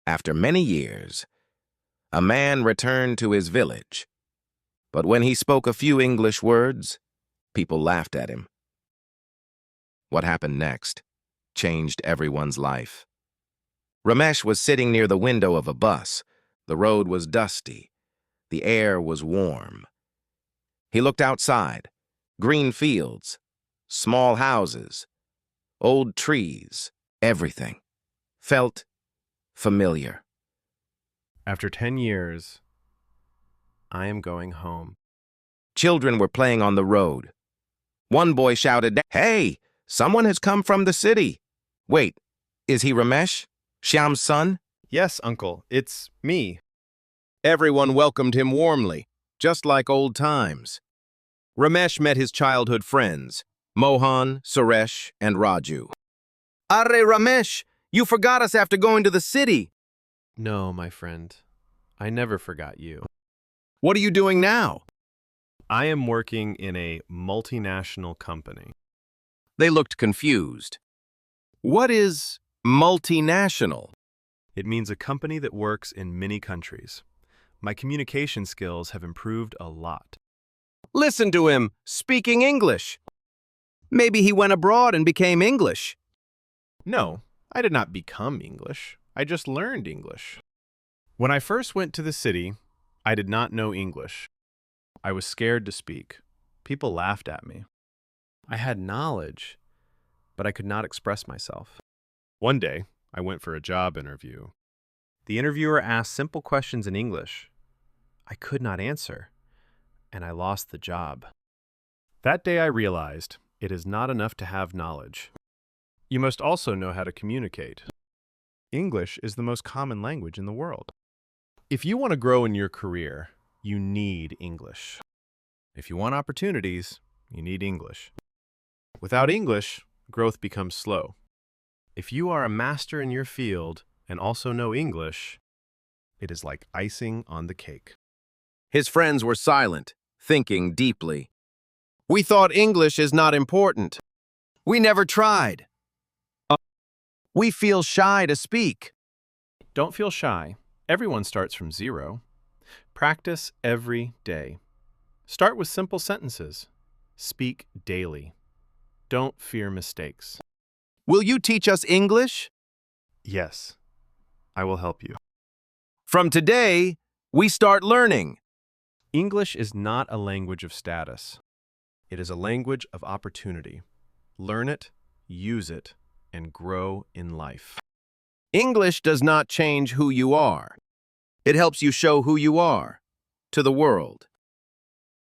After many years, a man returned to his village. But when he spoke a few English words, people laughed at him. What happened next changed everyone's life. Ramesh was sitting near the window of a bus. The road was dusty. The air was warm. He looked outside. Green fields, small houses, old trees, everything felt familiar. After 10 years, I am going home. Children were playing on the road. One boy shouted, "Hey, someone has come from the city." Wait, is he Ramesh, Shyam's son? Yes, uncle, it's me. Everyone welcomed him warmly, just like old times. Ramesh met his childhood friends, Mohan, Suresh, and Raju. Arre, Ramesh, you forgot us after going to the city. No, my friend, I never forgot you. What are you doing now? I am working in a multinational company. They looked confused. What is multinational? It means a company that works in many countries. My communication skills have improved a lot. Listen to him, speaking English. Maybe he went abroad and became English. No, I did not become English. I just learned English. When I first went to the city, I did not know English. I was scared to speak. People laughed at me. I had knowledge, but I could not express myself. One day, I went for a job interview. The interviewer asked simple questions in English. I could not answer, and I lost the job. That day I realized it is not enough to have knowledge. You must also know how to communicate. English is the most common language in the world. If you want to grow in your career, you need English. If you want opportunities, you need English. Without English, growth becomes slow. If you are a master in your field and also know English, it is like icing on the cake. His friends were silent, thinking deeply. We thought English is not important. We never tried. We feel shy to speak. Don't feel shy. Everyone starts from zero. Practice every day. Start with simple sentences. Speak daily. Don't fear mistakes. Will you teach us English? Yes, I will help you. From today, we start learning. English is not a language of status. It is a language of opportunity. Learn it, use it, and grow in life. English does not change who you are. It helps you show who you are to the world.